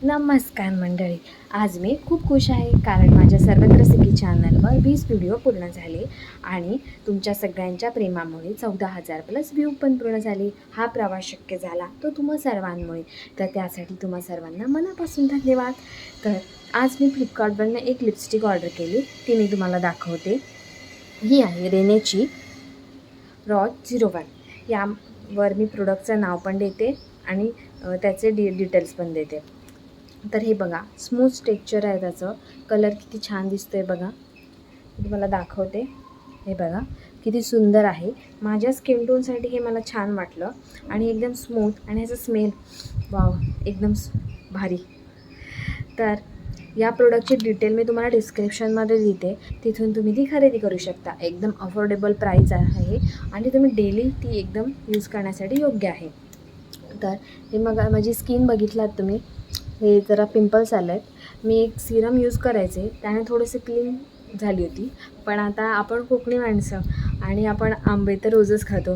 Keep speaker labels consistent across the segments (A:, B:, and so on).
A: नमस्कार मंडळी. आज मी खूप खुश आहे कारण माझ्या सर्वत्र सिकी चॅनलवर 20 व्हिडिओ पूर्ण झाले आणि तुमच्या सगळ्यांच्या प्रेमामुळे 14,000+ व्ह्यू पण पूर्ण झाले. हा प्रवास शक्य झाला तो तुम्हा सर्वांमुळे, तर त्यासाठी तुम्हा सर्वांना मनापासून धन्यवाद. तर आज मी फ्लिपकार्टवरनं एक लिपस्टिक ऑर्डर केली, ती मी तुम्हाला दाखवते. ही आहे रेनेची रॉ 01. यावर मी प्रोडक्टचं नाव पण देते आणि त्याचे डिटेल्स पण देते. तर हे बघा, स्मूथ टेक्स्चर आहे त्याचं. कलर किती छान दिसतोय बघा, मी तुम्हाला दाखवते. हे बघा किती सुंदर आहे. माझ्या स्किन टोनसाठी हे मला छान वाटलं आणि एकदम स्मूथ आणि ह्याचा स्मेल वाव एकदम भारी. तर या प्रोडक्टची डिटेल मी तुम्हाला डिस्क्रिप्शनमध्ये देते, तिथून तुम्ही ती खरेदी करू शकता. एकदम अफोर्डेबल प्राईस आहे आणि तुम्ही डेली ती एकदम यूज करण्यासाठी योग्य आहे. तर हे मग माझी स्किन बघितलात तुम्ही, हे जरा पिंपल्स आले आहेत. मी एक सिरम यूज करायचे, त्याने थोडीशी क्लीन झाली होती. पण आता आपण कोकणी माणसं आणि आपण आंबे तर रोजच खातो,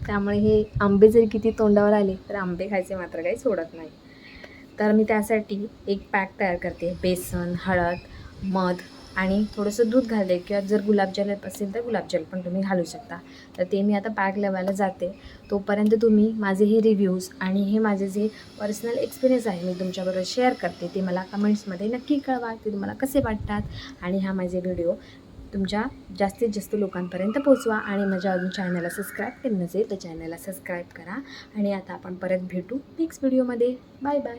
A: त्यामुळे हे आंबे जरी किती तोंडावर आले तर आंबे खायचे मात्र काही सोडत नाही. तर मी त्यासाठी एक पॅक तयार करते. बेसन, हळद, मध आणि थोडंसं दूध घालते, किंवा जर गुलाबजल असेल तर गुलाबजल पण तुम्ही घालू शकता. तर ते मी आता पॅक लावायला जाते. तोपर्यंत तुम्ही माझे हे रिव्ह्यूज आणि हे माझे जे पर्सनल एक्सपिरियन्स आहे मी तुमच्याबरोबर शेअर करते, ते मला कमेंट्समध्ये नक्की कळवा, ते तुम्हाला कसे वाटतात. आणि हा माझे व्हिडिओ तुमच्या जास्तीत जास्त लोकांपर्यंत पोचवा. आणि माझ्या अजून चॅनलला सबस्क्राईब केलं नसेल तर चॅनलला सबस्क्राईब करा. आणि आता आपण परत भेटू नेक्स्ट व्हिडिओमध्ये. Bye bye.